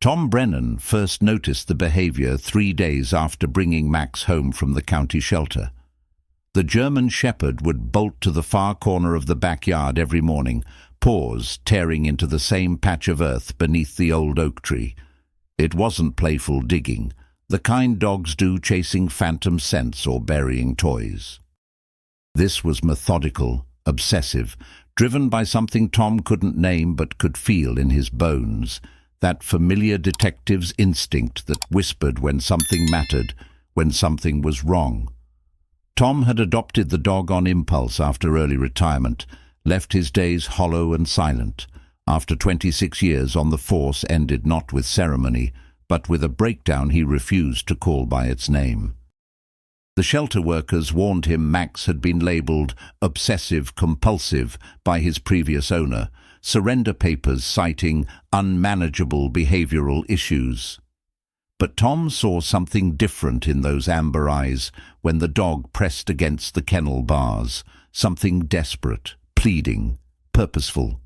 Tom Brennan first noticed the behavior 3 days after bringing Max home from the county shelter. The German Shepherd would bolt to the far corner of the backyard every morning, paws tearing into the same patch of earth beneath the old oak tree. It wasn't playful digging, the kind dogs do chasing phantom scents or burying toys. This was methodical, obsessive, driven by something Tom couldn't name but could feel in his bones, that familiar detective's instinct that whispered when something mattered, when something was wrong. Tom had adopted the dog on impulse after early retirement, left his days hollow and silent. After 26 years on the force ended not with ceremony, but with a breakdown he refused to call by its name. The shelter workers warned him Max had been labelled obsessive-compulsive by his previous owner, surrender papers citing unmanageable behavioural issues. But Tom saw something different in those amber eyes when the dog pressed against the kennel bars, something desperate, pleading, purposeful.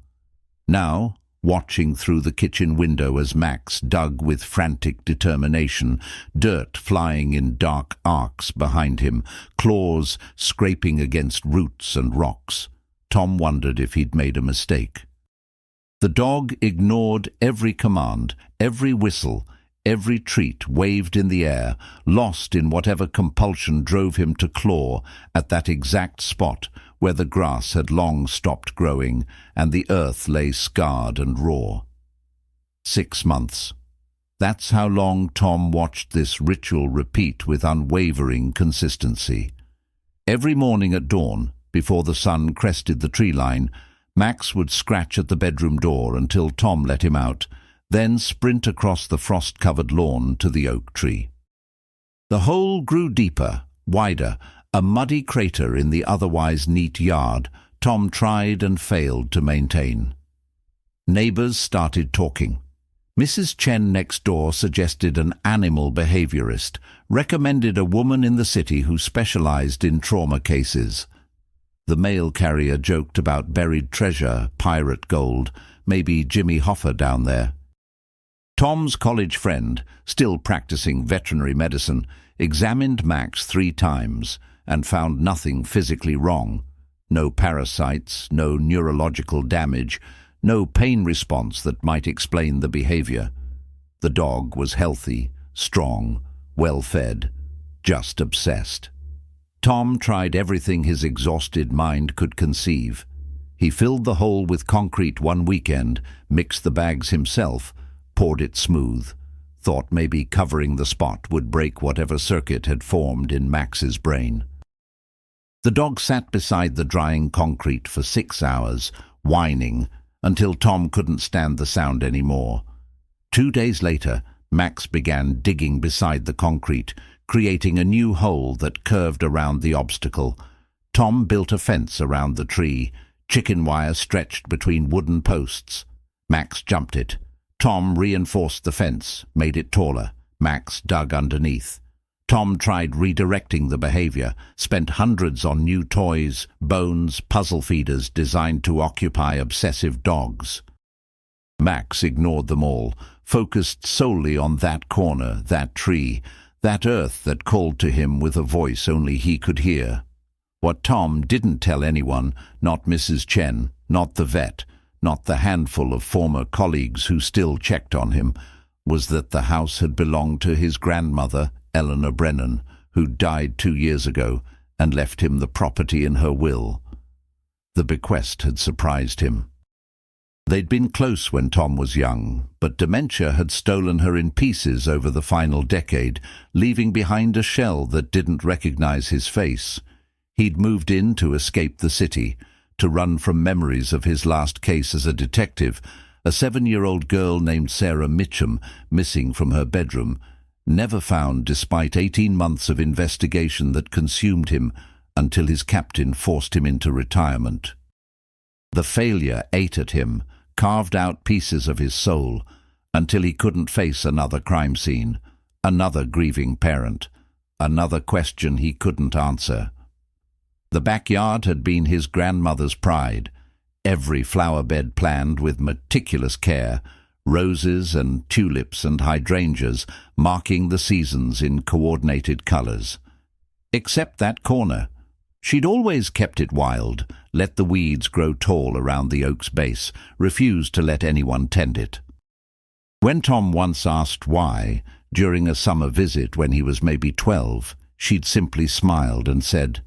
Now, watching through the kitchen window as Max dug with frantic determination, dirt flying in dark arcs behind him, claws scraping against roots and rocks, Tom wondered if he'd made a mistake. The dog ignored every command, every whistle, every treat waved in the air, lost in whatever compulsion drove him to claw at that exact spot where the grass had long stopped growing and the earth lay scarred and raw. 6 months. That's how long Tom watched this ritual repeat with unwavering consistency. Every morning at dawn, before the sun crested the tree line, Max would scratch at the bedroom door until Tom let him out, then sprint across the frost-covered lawn to the oak tree. The hole grew deeper, wider, a muddy crater in the otherwise neat yard Tom tried and failed to maintain. Neighbours started talking. Mrs. Chen next door suggested an animal behaviourist, recommended a woman in the city who specialised in trauma cases. The mail carrier joked about buried treasure, pirate gold, maybe Jimmy Hoffa down there. Tom's college friend, still practicing veterinary medicine, examined Max 3 times and found nothing physically wrong. No parasites, no neurological damage, no pain response that might explain the behavior. The dog was healthy, strong, well-fed, just obsessed. Tom tried everything his exhausted mind could conceive. He filled the hole with concrete one weekend, mixed the bags himself, poured it smooth, thought maybe covering the spot would break whatever circuit had formed in Max's brain. The dog sat beside the drying concrete for 6 hours, whining, until Tom couldn't stand the sound anymore. 2 days later, Max began digging beside the concrete, creating a new hole that curved around the obstacle. Tom built a fence around the tree, chicken wire stretched between wooden posts. Max jumped it. Tom reinforced the fence, made it taller. Max dug underneath. Tom tried redirecting the behavior, spent hundreds on new toys, bones, puzzle feeders designed to occupy obsessive dogs. Max ignored them all, focused solely on that corner, that tree, that earth that called to him with a voice only he could hear. What Tom didn't tell anyone, not Mrs. Chen, not the vet, not the handful of former colleagues who still checked on him, was that the house had belonged to his grandmother, Eleanor Brennan, who died 2 years ago and left him the property in her will. The bequest had surprised him. They'd been close when Tom was young, but dementia had stolen her in pieces over the final decade, leaving behind a shell that didn't recognize his face. He'd moved in to escape the city, to run from memories of his last case as a detective, a 7-year-old girl named Sarah Mitchum, missing from her bedroom, never found despite 18 months of investigation that consumed him until his captain forced him into retirement. The failure ate at him, carved out pieces of his soul, until he couldn't face another crime scene, another grieving parent, another question he couldn't answer. The backyard had been his grandmother's pride, every flower bed planned with meticulous care, roses and tulips and hydrangeas marking the seasons in coordinated colours. Except that corner. She'd always kept it wild, let the weeds grow tall around the oak's base, refused to let anyone tend it. When Tom once asked why, during a summer visit when he was maybe 12, she'd simply smiled and said,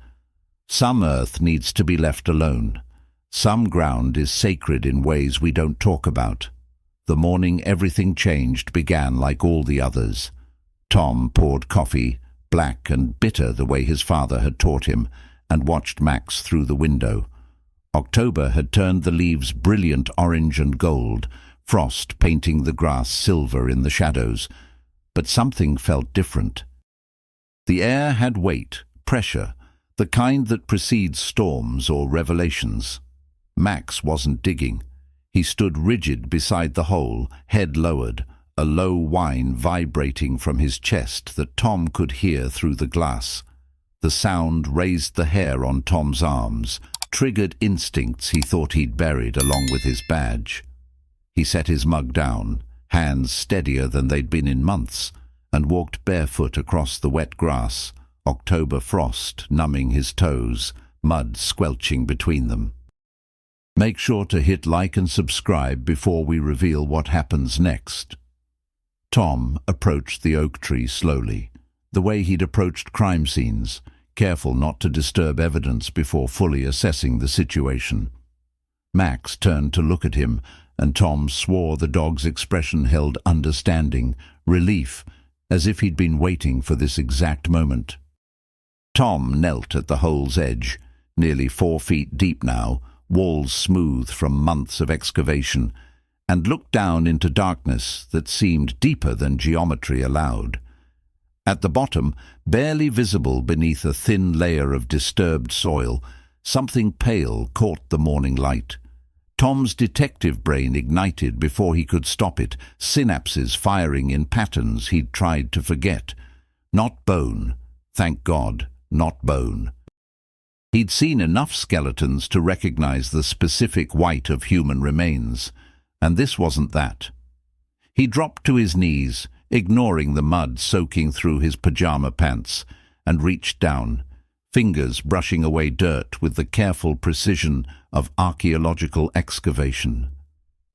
"Some earth needs to be left alone. Some ground is sacred in ways we don't talk about." The morning everything changed began like all the others. Tom poured coffee, black and bitter the way his father had taught him, and watched Max through the window. October had turned the leaves brilliant orange and gold, frost painting the grass silver in the shadows, but something felt different. The air had weight, pressure, the kind that precedes storms or revelations. Max wasn't digging. He stood rigid beside the hole, head lowered, a low whine vibrating from his chest that Tom could hear through the glass. The sound raised the hair on Tom's arms, triggered instincts he thought he'd buried along with his badge. He set his mug down, hands steadier than they'd been in months, and walked barefoot across the wet grass, October frost numbing his toes, mud squelching between them. Make sure to hit like and subscribe before we reveal what happens next. Tom approached the oak tree slowly, the way he'd approached crime scenes, careful not to disturb evidence before fully assessing the situation. Max turned to look at him, and Tom swore the dog's expression held understanding, relief, as if he'd been waiting for this exact moment. Tom knelt at the hole's edge, nearly 4 feet deep now, walls smooth from months of excavation, and looked down into darkness that seemed deeper than geometry allowed. At the bottom, barely visible beneath a thin layer of disturbed soil, something pale caught the morning light. Tom's detective brain ignited before he could stop it, synapses firing in patterns he'd tried to forget. Not bone. Thank God, not bone. He'd seen enough skeletons to recognize the specific white of human remains, and this wasn't that. He dropped to his knees, ignoring the mud soaking through his pajama pants, and reached down, fingers brushing away dirt with the careful precision of archaeological excavation.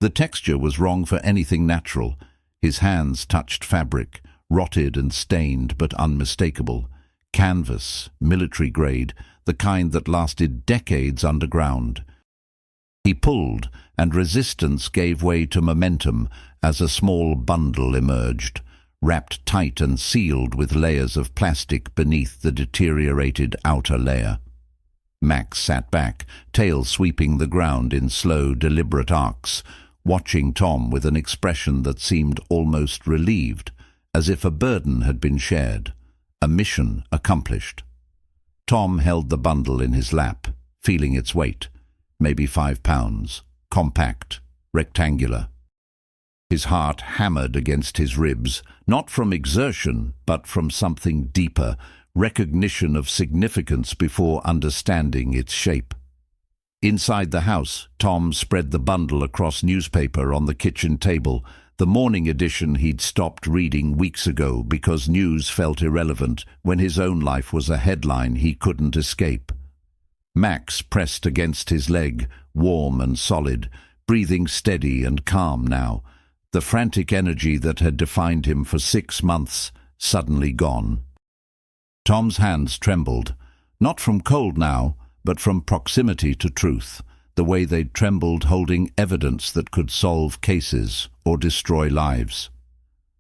The texture was wrong for anything natural. His hands touched fabric, rotted and stained but unmistakable. Canvas, military grade, the kind that lasted decades underground. He pulled, and resistance gave way to momentum as a small bundle emerged, wrapped tight and sealed with layers of plastic beneath the deteriorated outer layer. Max sat back, tail sweeping the ground in slow, deliberate arcs, watching Tom with an expression that seemed almost relieved, as if a burden had been shared, a mission accomplished. Tom held the bundle in his lap, feeling its weight, maybe 5 pounds, compact, rectangular. His heart hammered against his ribs, not from exertion, but from something deeper, recognition of significance before understanding its shape. Inside the house, Tom spread the bundle across newspaper on the kitchen table, the morning edition he'd stopped reading weeks ago because news felt irrelevant when his own life was a headline he couldn't escape. Max pressed against his leg, warm and solid, breathing steady and calm now, the frantic energy that had defined him for 6 months suddenly gone. Tom's hands trembled, not from cold now, but from proximity to truth, the way they'd trembled holding evidence that could solve cases or destroy lives.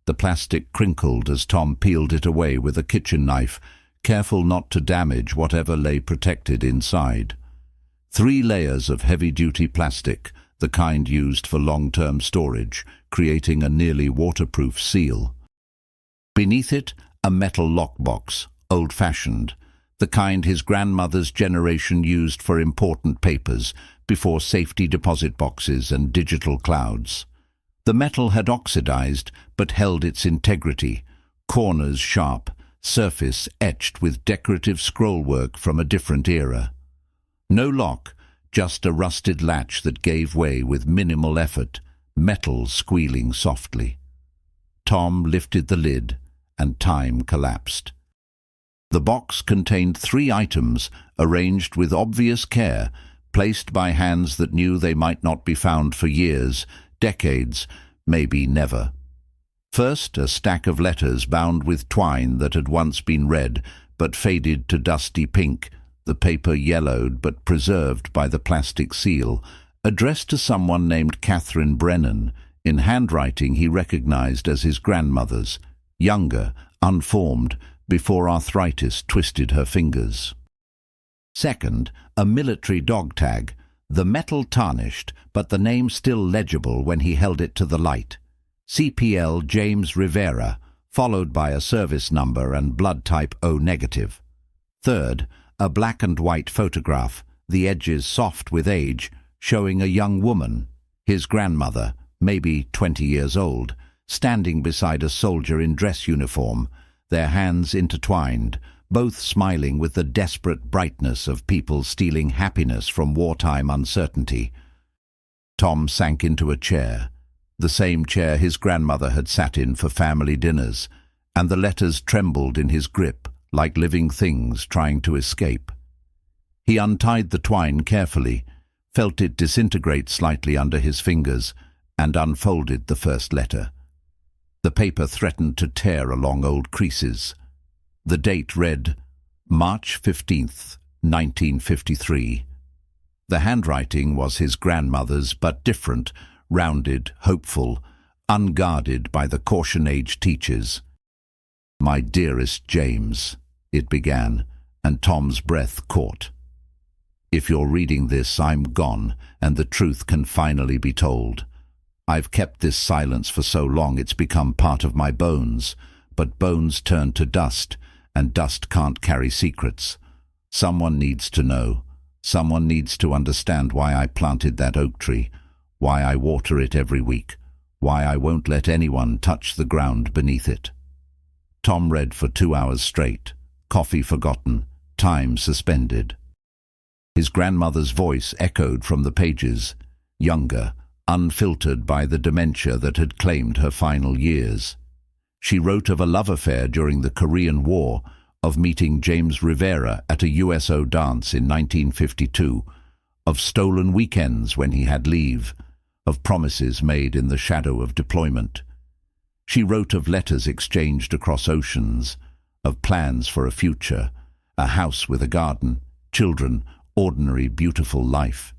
The plastic crinkled as Tom peeled it away with a kitchen knife, careful not to damage whatever lay protected inside. 3 layers of heavy-duty plastic, the kind used for long-term storage, creating a nearly waterproof seal. Beneath it, a metal lockbox, old-fashioned, the kind his grandmother's generation used for important papers before safety deposit boxes and digital clouds. The metal had oxidized but held its integrity, corners sharp, surface etched with decorative scrollwork from a different era. No lock, just a rusted latch that gave way with minimal effort, metal squealing softly. Tom lifted the lid, and time collapsed. The box contained 3 items, arranged with obvious care, placed by hands that knew they might not be found for years, decades, maybe never. First, a stack of letters bound with twine that had once been red, but faded to dusty pink, the paper yellowed but preserved by the plastic seal, addressed to someone named Catherine Brennan, in handwriting he recognized as his grandmother's, younger, unformed, before arthritis twisted her fingers. Second, a military dog tag, the metal tarnished, but the name still legible when he held it to the light. CPL James Rivera, followed by a service number and blood type O negative. Third, a black and white photograph, the edges soft with age, showing a young woman, his grandmother, maybe 20 years old, standing beside a soldier in dress uniform, their hands intertwined, both smiling with the desperate brightness of people stealing happiness from wartime uncertainty. Tom sank into a chair, the same chair his grandmother had sat in for family dinners, and the letters trembled in his grip like living things trying to escape. He untied the twine carefully, felt it disintegrate slightly under his fingers, and unfolded the first letter. The paper threatened to tear along old creases. The date read, March 15th, 1953. The handwriting was his grandmother's, but different, rounded, hopeful, unguarded by the caution-age teachers. "My dearest James," it began, and Tom's breath caught. "If you're reading this, I'm gone, and the truth can finally be told. I've kept this silence for so long it's become part of my bones, but bones turn to dust, and dust can't carry secrets. Someone needs to know. Someone needs to understand why I planted that oak tree, why I water it every week, why I won't let anyone touch the ground beneath it." Tom read for 2 hours straight, coffee forgotten, time suspended. His grandmother's voice echoed from the pages, younger, unfiltered by the dementia that had claimed her final years. She wrote of a love affair during the Korean War, of meeting James Rivera at a USO dance in 1952, of stolen weekends when he had leave, of promises made in the shadow of deployment. She wrote of letters exchanged across oceans, of plans for a future, a house with a garden, children, ordinary, beautiful life.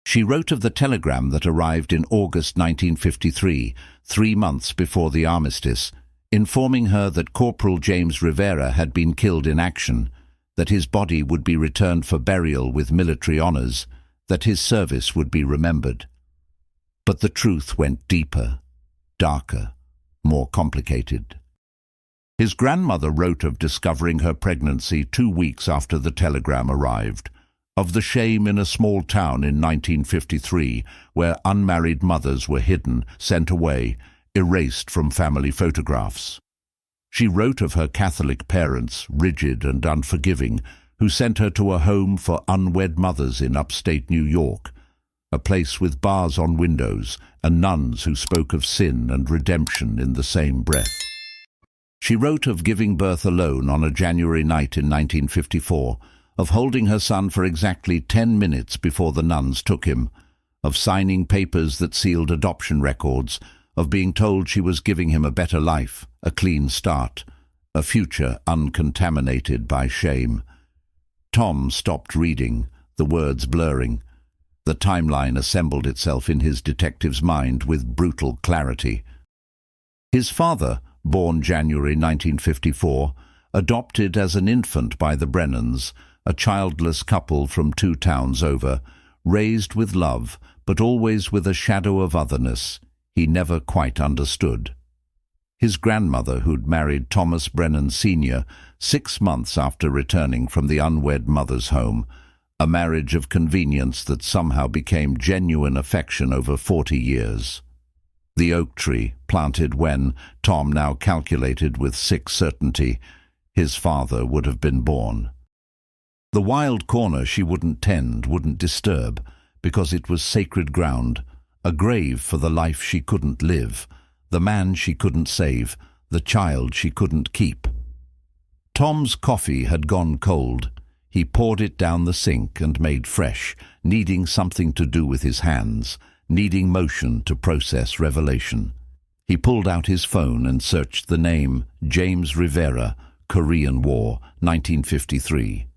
She wrote of the telegram that arrived in August 1953, 3 months before the armistice, informing her that Corporal James Rivera had been killed in action, that his body would be returned for burial with military honors, that his service would be remembered. But the truth went deeper, darker, more complicated. His grandmother wrote of discovering her pregnancy 2 weeks after the telegram arrived, of the shame in a small town in 1953 where unmarried mothers were hidden, sent away, erased from family photographs. She wrote of her Catholic parents, rigid and unforgiving, who sent her to a home for unwed mothers in upstate New York, a place with bars on windows and nuns who spoke of sin and redemption in the same breath. She wrote of giving birth alone on a January night in 1954, of holding her son for exactly 10 minutes before the nuns took him, of signing papers that sealed adoption records, of being told she was giving him a better life, a clean start, a future uncontaminated by shame. Tom stopped reading, the words blurring. The timeline assembled itself in his detective's mind with brutal clarity. His father, born January 1954, adopted as an infant by the Brennans, a childless couple from 2 towns over, raised with love, but always with a shadow of otherness he never quite understood. His grandmother, who'd married Thomas Brennan Sr. 6 months after returning from the unwed mother's home, a marriage of convenience that somehow became genuine affection over 40 years. The oak tree, planted when, Tom now calculated with sick certainty, his father would have been born. The wild corner she wouldn't tend, wouldn't disturb, because it was sacred ground, a grave for the life she couldn't live, the man she couldn't save, the child she couldn't keep. Tom's coffee had gone cold. He poured it down the sink and made fresh, needing something to do with his hands, needing motion to process revelation. He pulled out his phone and searched the name James Rivera, Korean War, 1953.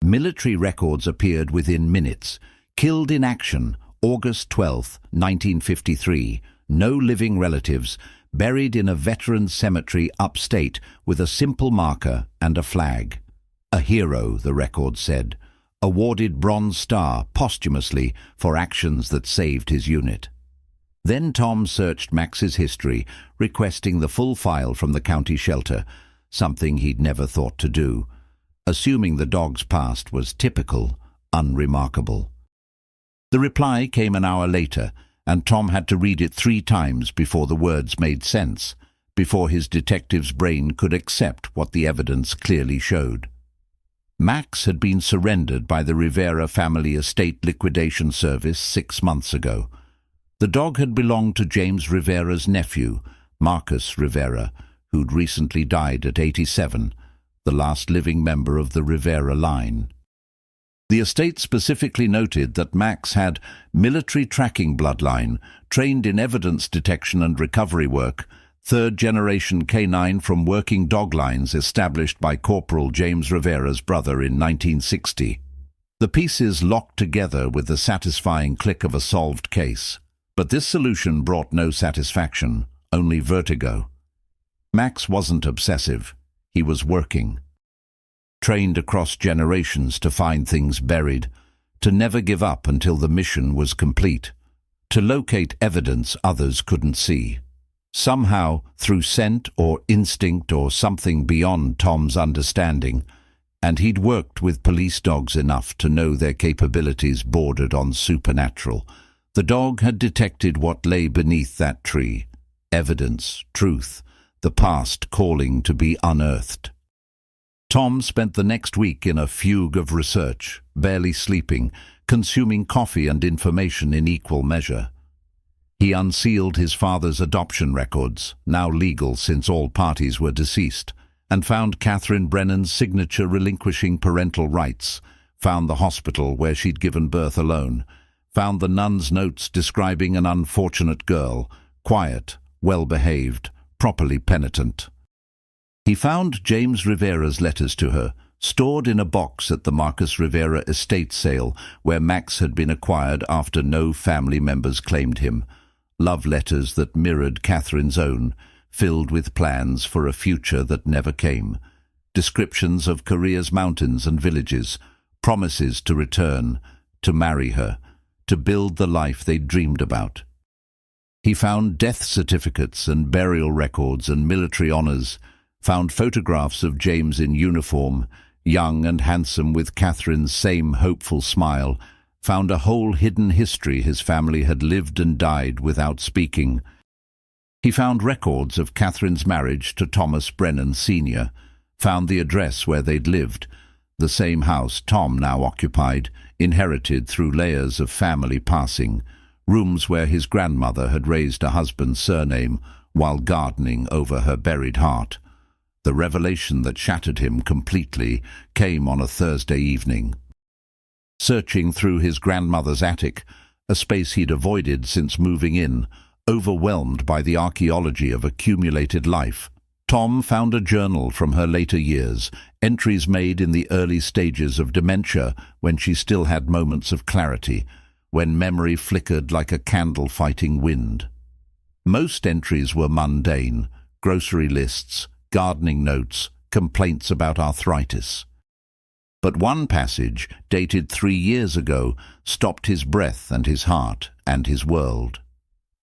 Military records appeared within minutes. Killed in action, August 12, 1953. No living relatives. Buried in a veterans' cemetery upstate with a simple marker and a flag. A hero, the record said. Awarded Bronze Star posthumously for actions that saved his unit. Then Tom searched Max's history, requesting the full file from the county shelter, something he'd never thought to do, assuming the dog's past was typical, unremarkable. The reply came an hour later, and Tom had to read it 3 times before the words made sense, before his detective's brain could accept what the evidence clearly showed. Max had been surrendered by the Rivera family estate liquidation service 6 months ago. The dog had belonged to James Rivera's nephew, Marcus Rivera, who'd recently died at 87, the last living member of the Rivera line. The estate specifically noted that Max had military tracking bloodline, trained in evidence detection and recovery work, third-generation canine from working dog lines established by Corporal James Rivera's brother in 1960. The pieces locked together with the satisfying click of a solved case. But this solution brought no satisfaction, only vertigo. Max wasn't obsessive. He was working. Trained across generations to find things buried, to never give up until the mission was complete, to locate evidence others couldn't see. Somehow, through scent or instinct or something beyond Tom's understanding, and he'd worked with police dogs enough to know their capabilities bordered on supernatural, the dog had detected what lay beneath that tree. Evidence, truth, the past calling to be unearthed. Tom spent the next week in a fugue of research, barely sleeping, consuming coffee and information in equal measure. He unsealed his father's adoption records, now legal since all parties were deceased, and found Catherine Brennan's signature relinquishing parental rights, found the hospital where she'd given birth alone, found the nun's notes describing an unfortunate girl, quiet, well-behaved, properly penitent. He found James Rivera's letters to her, stored in a box at the Marcus Rivera estate sale where Max had been acquired after no family members claimed him. Love letters that mirrored Catherine's own, filled with plans for a future that never came. Descriptions of Korea's mountains and villages, promises to return, to marry her, to build the life they'd dreamed about. He found death certificates and burial records and military honors, found photographs of James in uniform, young and handsome with Catherine's same hopeful smile, found a whole hidden history his family had lived and died without speaking. He found records of Catherine's marriage to Thomas Brennan Sr., found the address where they'd lived, the same house Tom now occupied, inherited through layers of family passing, rooms where his grandmother had raised a husband's surname while gardening over her buried heart. The revelation that shattered him completely came on a Thursday evening. Searching through his grandmother's attic, a space he'd avoided since moving in, overwhelmed by the archaeology of accumulated life, Tom found a journal from her later years, entries made in the early stages of dementia when she still had moments of clarity, when memory flickered like a candle fighting wind. Most entries were mundane, grocery lists, gardening notes, complaints about arthritis. But one passage, dated 3 years ago, stopped his breath and his heart and his world.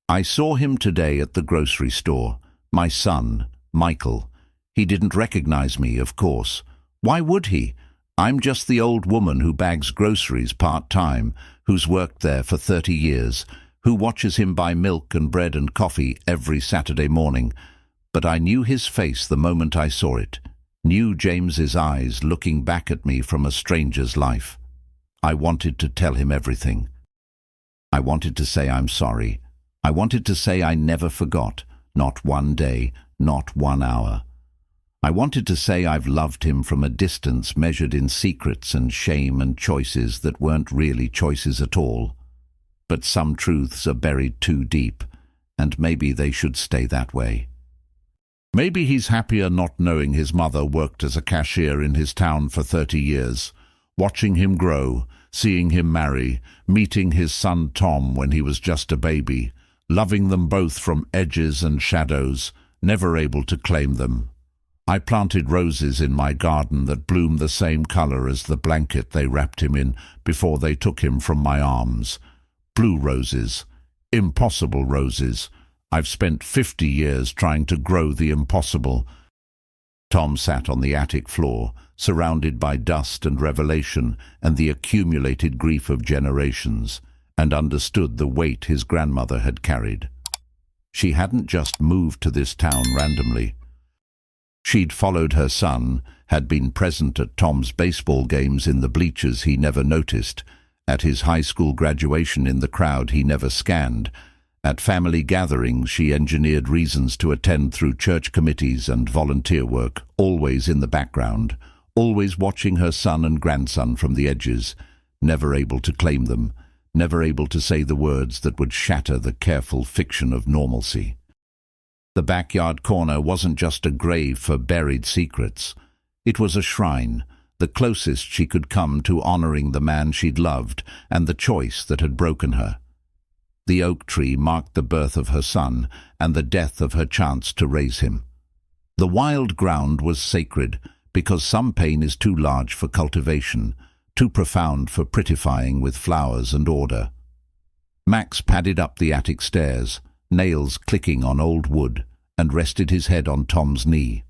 I saw him today at the grocery store, my son, Michael. He didn't recognize me, of course. Why would he? I'm just the old woman who bags groceries part-time, who's worked there for 30 years, who watches him buy milk and bread and coffee every Saturday morning. But I knew his face the moment I saw it, knew James's eyes looking back at me from a stranger's life. I wanted to tell him everything. I wanted to say I'm sorry. I wanted to say I never forgot, not one day, not 1 hour. I wanted to say I've loved him from a distance measured in secrets and shame and choices that weren't really choices at all. But some truths are buried too deep, and maybe they should stay that way. Maybe he's happier not knowing his mother worked as a cashier in his town for 30 years, watching him grow, seeing him marry, meeting his son Tom when he was just a baby, loving them both from edges and shadows, never able to claim them. I planted roses in my garden that bloomed the same color as the blanket they wrapped him in before they took him from my arms. Blue roses. Impossible roses. I've spent 50 years trying to grow the impossible. Tom sat on the attic floor, surrounded by dust and revelation and the accumulated grief of generations, and understood the weight his grandmother had carried. She hadn't just moved to this town randomly. She'd followed her son, had been present at Tom's baseball games in the bleachers he never noticed, at his high school graduation in the crowd he never scanned. At family gatherings she engineered reasons to attend through church committees and volunteer work, always in the background, always watching her son and grandson from the edges, never able to claim them, never able to say the words that would shatter the careful fiction of normalcy. The backyard corner wasn't just a grave for buried secrets. It was a shrine, the closest she could come to honoring the man she'd loved and the choice that had broken her. The oak tree marked the birth of her son and the death of her chance to raise him. The wild ground was sacred because some pain is too large for cultivation, too profound for prettifying with flowers and order. Max padded up the attic stairs, nails clicking on old wood, and rested his head on Tom's knee.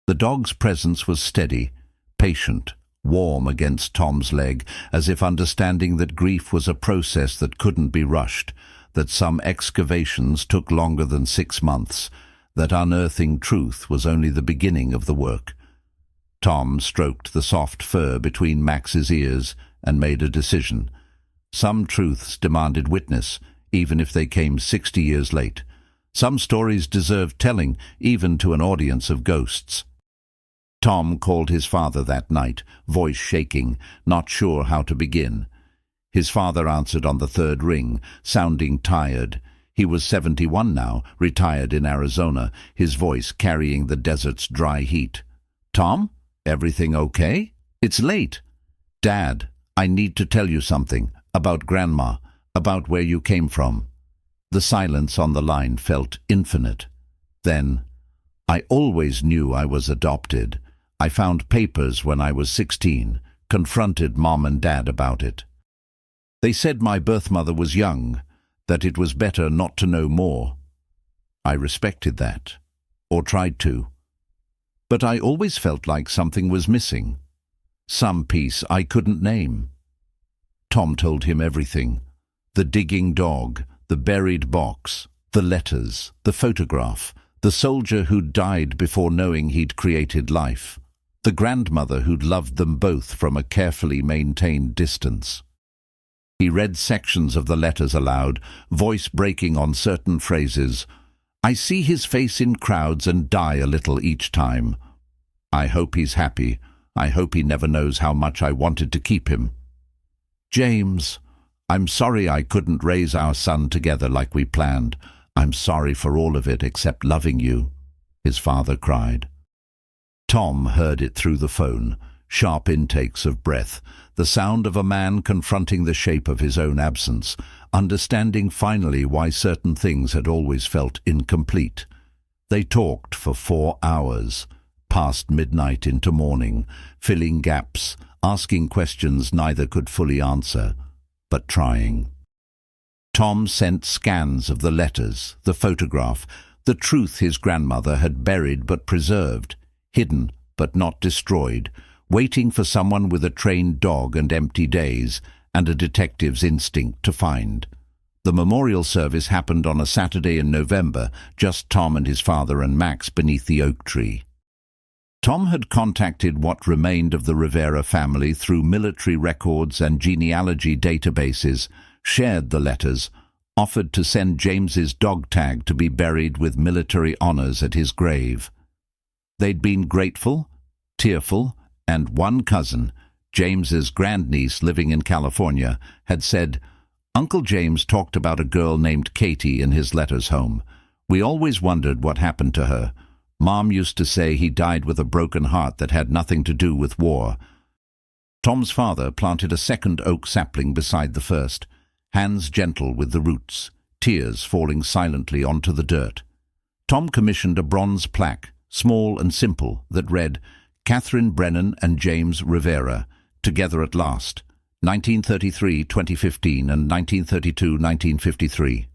The dog's presence was steady, patient, warm against Tom's leg, as if understanding that grief was a process that couldn't be rushed, that some excavations took longer than 6 months, that unearthing truth was only the beginning of the work. Tom stroked the soft fur between Max's ears and made a decision. Some truths demanded witness, even if they came 60 years late. Some stories deserved telling, even to an audience of ghosts. Tom called his father that night, voice shaking, not sure how to begin. His father answered on the 3rd ring, sounding tired. He was 71 now, retired in Arizona, his voice carrying the desert's dry heat. "Tom, everything okay? It's late." "Dad, I need to tell you something, about Grandma, about where you came from." The silence on the line felt infinite. Then, "I always knew I was adopted. I found papers when I was 16, confronted Mom and Dad about it. They said my birth mother was young, that it was better not to know more. I respected that, or tried to. But I always felt like something was missing. Some piece I couldn't name." Tom told him everything. The digging dog, the buried box, the letters, the photograph, the soldier who'd died before knowing he'd created life, the grandmother who'd loved them both from a carefully maintained distance. He read sections of the letters aloud, voice breaking on certain phrases. "I see his face in crowds and die a little each time. I hope he's happy. I hope he never knows how much I wanted to keep him. James, I'm sorry I couldn't raise our son together like we planned. I'm sorry for all of it except loving you," his father cried. Tom heard it through the phone, sharp intakes of breath, the sound of a man confronting the shape of his own absence, understanding finally why certain things had always felt incomplete. They talked for 4 hours, past midnight into morning, filling gaps, asking questions neither could fully answer, but trying. Tom sent scans of the letters, the photograph, the truth his grandmother had buried but preserved, hidden but not destroyed, waiting for someone with a trained dog and empty days and a detective's instinct to find. The memorial service happened on a Saturday in November, just Tom and his father and Max beneath the oak tree. Tom had contacted what remained of the Rivera family through military records and genealogy databases, shared the letters, offered to send James's dog tag to be buried with military honors at his grave. They'd been grateful, tearful, and one cousin, James's grandniece living in California, had said, "Uncle James talked about a girl named Katie in his letters home. We always wondered what happened to her. Mom used to say he died with a broken heart that had nothing to do with war." Tom's father planted a second oak sapling beside the first, hands gentle with the roots, tears falling silently onto the dirt. Tom commissioned a bronze plaque, small and simple, that read, "Catherine Brennan and James Rivera, together at last, 1933-2015 and 1932-1953.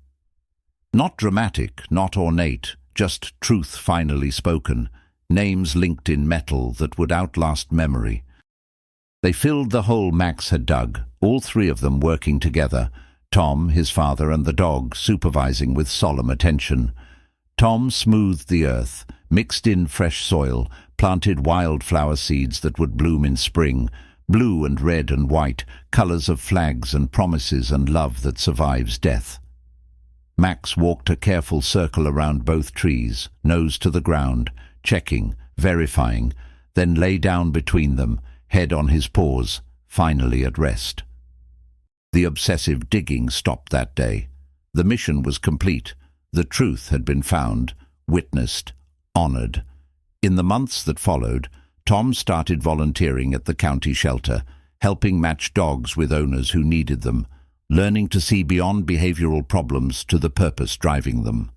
Not dramatic, not ornate, just truth finally spoken, names linked in metal that would outlast memory. They filled the hole Max had dug, all three of them working together, Tom, his father, and the dog supervising with solemn attention. Tom smoothed the earth, mixed in fresh soil, planted wildflower seeds that would bloom in spring, blue and red and white, colors of flags and promises and love that survives death. Max walked a careful circle around both trees, nose to the ground, checking, verifying, then lay down between them, head on his paws, finally at rest. The obsessive digging stopped that day. The mission was complete. The truth had been found, witnessed, honored. In the months that followed, Tom started volunteering at the county shelter, helping match dogs with owners who needed them, learning to see beyond behavioral problems to the purpose driving them.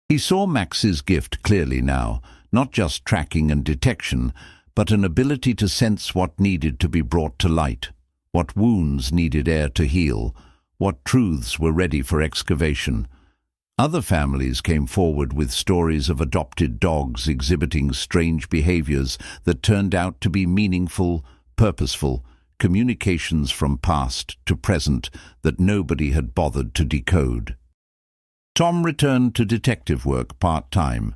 He saw Max's gift clearly now, not just tracking and detection, but an ability to sense what needed to be brought to light, what wounds needed air to heal, what truths were ready for excavation. Other families came forward with stories of adopted dogs exhibiting strange behaviors that turned out to be meaningful, purposeful, communications from past to present that nobody had bothered to decode. Tom returned to detective work part-time,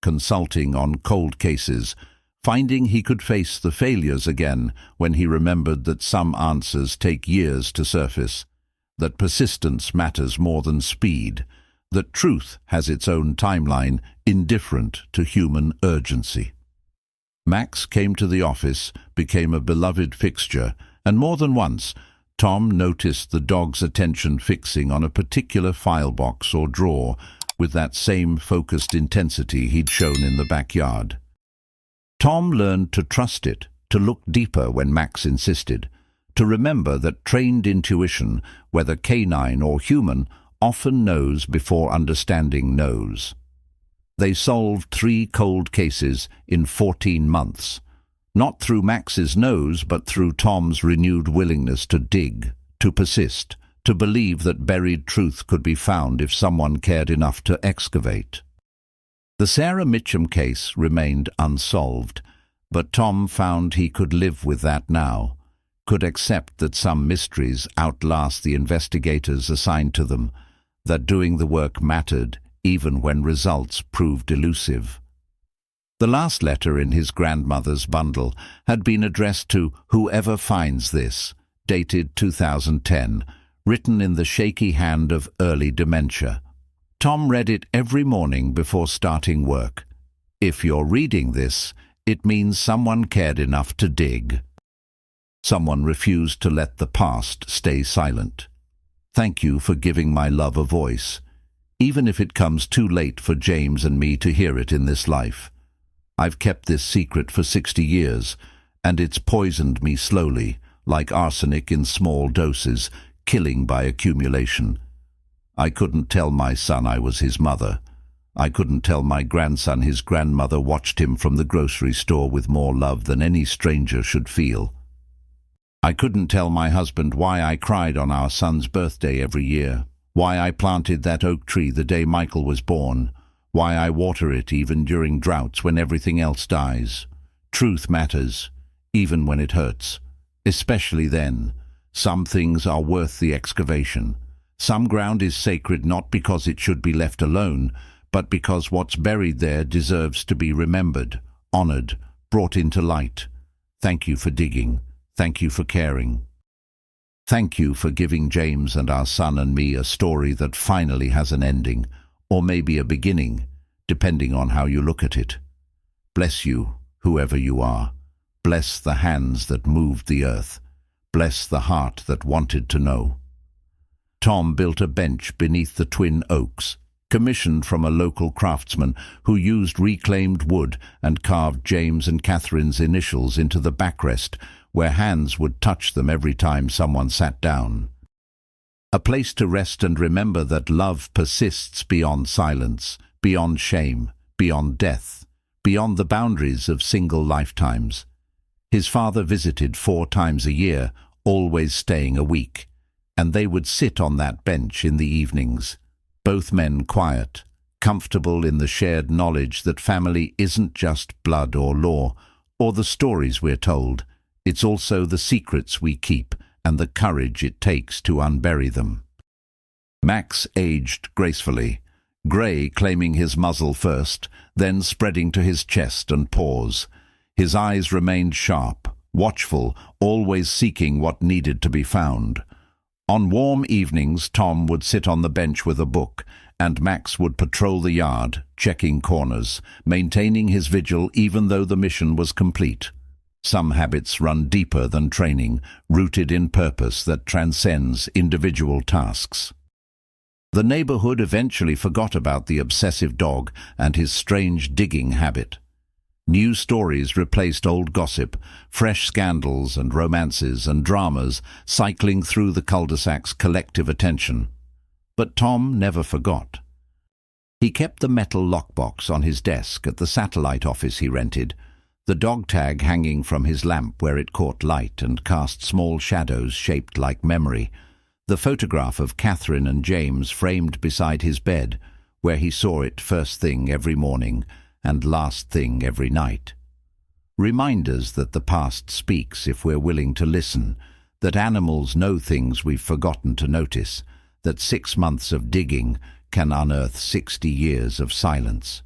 consulting on cold cases, finding he could face the failures again when he remembered that some answers take years to surface, that persistence matters more than speed, that truth has its own timeline indifferent to human urgency. Max came to the office, became a beloved fixture, and more than once, Tom noticed the dog's attention fixing on a particular file box or drawer with that same focused intensity he'd shown in the backyard. Tom learned to trust it, to look deeper when Max insisted, to remember that trained intuition, whether canine or human, often knows before understanding knows. They solved 3 cold cases in 14 months, not through Max's nose, but through Tom's renewed willingness to dig, to persist, to believe that buried truth could be found if someone cared enough to excavate. The Sarah Mitchum case remained unsolved, but Tom found he could live with that now, could accept that some mysteries outlast the investigators assigned to them, that doing the work mattered even when results proved elusive. The last letter in his grandmother's bundle had been addressed to "Whoever finds this," dated 2010, written in the shaky hand of early dementia. Tom read it every morning before starting work. If you're reading this, it means someone cared enough to dig. Someone refused to let the past stay silent. Thank you for giving my love a voice, even if it comes too late for James and me to hear it in this life. I've kept this secret for 60 years, and it's poisoned me slowly, like arsenic in small doses, killing by accumulation. I couldn't tell my son I was his mother. I couldn't tell my grandson his grandmother watched him from the grocery store with more love than any stranger should feel. I couldn't tell my husband why I cried on our son's birthday every year, why I planted that oak tree the day Michael was born, why I water it even during droughts when everything else dies. Truth matters, even when it hurts. Especially then. Some things are worth the excavation. Some ground is sacred not because it should be left alone, but because what's buried there deserves to be remembered, honored, brought into light. Thank you for digging. Thank you for caring. Thank you for giving James and our son and me a story that finally has an ending, or maybe a beginning, depending on how you look at it. Bless you, whoever you are. Bless the hands that moved the earth. Bless the heart that wanted to know. Tom built a bench beneath the twin oaks, commissioned from a local craftsman who used reclaimed wood and carved James and Catherine's initials into the backrest, where hands would touch them every time someone sat down. A place to rest and remember that love persists beyond silence, beyond shame, beyond death, beyond the boundaries of single lifetimes. His father visited 4 times a year, always staying a week, and they would sit on that bench in the evenings, both men quiet, comfortable in the shared knowledge that family isn't just blood or law, or the stories we're told. It's also the secrets we keep and the courage it takes to unbury them. Max aged gracefully, grey claiming his muzzle first, then spreading to his chest and paws. His eyes remained sharp, watchful, always seeking what needed to be found. On warm evenings, Tom would sit on the bench with a book, and Max would patrol the yard, checking corners, maintaining his vigil even though the mission was complete. Some habits run deeper than training, rooted in purpose that transcends individual tasks. The neighborhood eventually forgot about the obsessive dog and his strange digging habit. New stories replaced old gossip, fresh scandals and romances and dramas cycling through the cul-de-sac's collective attention. But Tom never forgot. He kept the metal lockbox on his desk at the satellite office he rented, the dog tag hanging from his lamp where it caught light and cast small shadows shaped like memory, the photograph of Catherine and James framed beside his bed, where he saw it first thing every morning and last thing every night. Reminders that the past speaks if we're willing to listen, that animals know things we've forgotten to notice, that 6 months of digging can unearth 60 years of silence.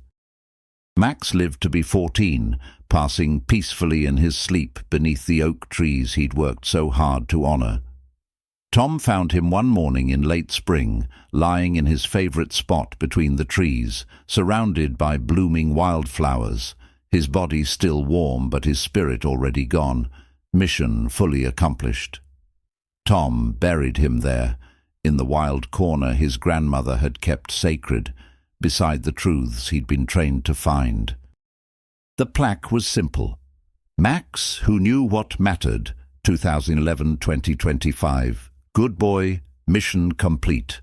Max lived to be 14, passing peacefully in his sleep beneath the oak trees he'd worked so hard to honor. Tom found him one morning in late spring, lying in his favorite spot between the trees, surrounded by blooming wildflowers, his body still warm but his spirit already gone, mission fully accomplished. Tom buried him there, in the wild corner his grandmother had kept sacred, beside the truths he'd been trained to find. The plaque was simple. Max, who knew what mattered, 2011-2025. Good boy, mission complete.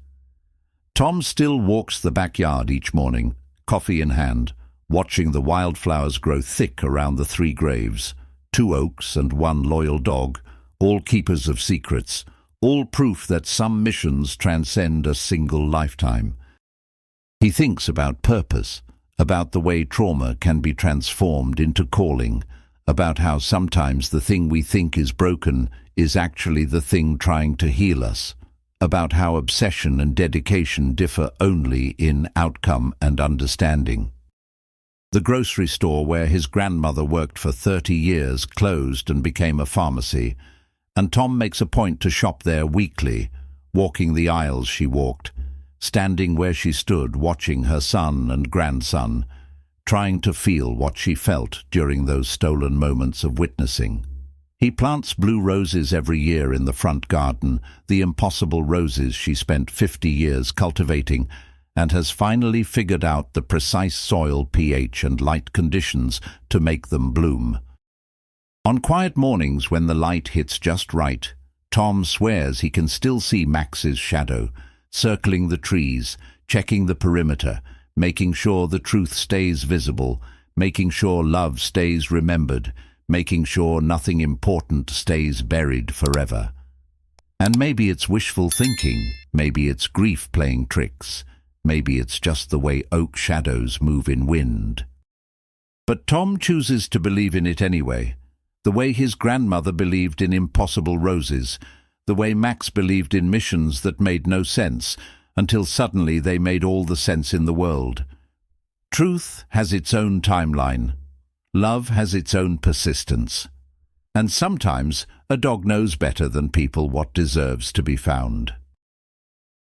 Tom still walks the backyard each morning, coffee in hand, watching the wildflowers grow thick around the 3 graves, 2 oaks and 1 loyal dog, all keepers of secrets, all proof that some missions transcend a single lifetime. He thinks about purpose, about the way trauma can be transformed into calling, about how sometimes the thing we think is broken is actually the thing trying to heal us, about how obsession and dedication differ only in outcome and understanding. The grocery store where his grandmother worked for 30 years closed and became a pharmacy, and Tom makes a point to shop there weekly, walking the aisles she walked, standing where she stood watching her son and grandson, trying to feel what she felt during those stolen moments of witnessing. He plants blue roses every year in the front garden, the impossible roses she spent 50 years cultivating, and has finally figured out the precise soil pH and light conditions to make them bloom. On quiet mornings when the light hits just right, Tom swears he can still see Max's shadow, circling the trees, checking the perimeter, making sure the truth stays visible, making sure love stays remembered, making sure nothing important stays buried forever. And maybe it's wishful thinking, maybe it's grief playing tricks, maybe it's just the way oak shadows move in wind. But Tom chooses to believe in it anyway, the way his grandmother believed in impossible roses, the way Max believed in missions that made no sense, until suddenly they made all the sense in the world. Truth has its own timeline. Love has its own persistence. And sometimes a dog knows better than people what deserves to be found.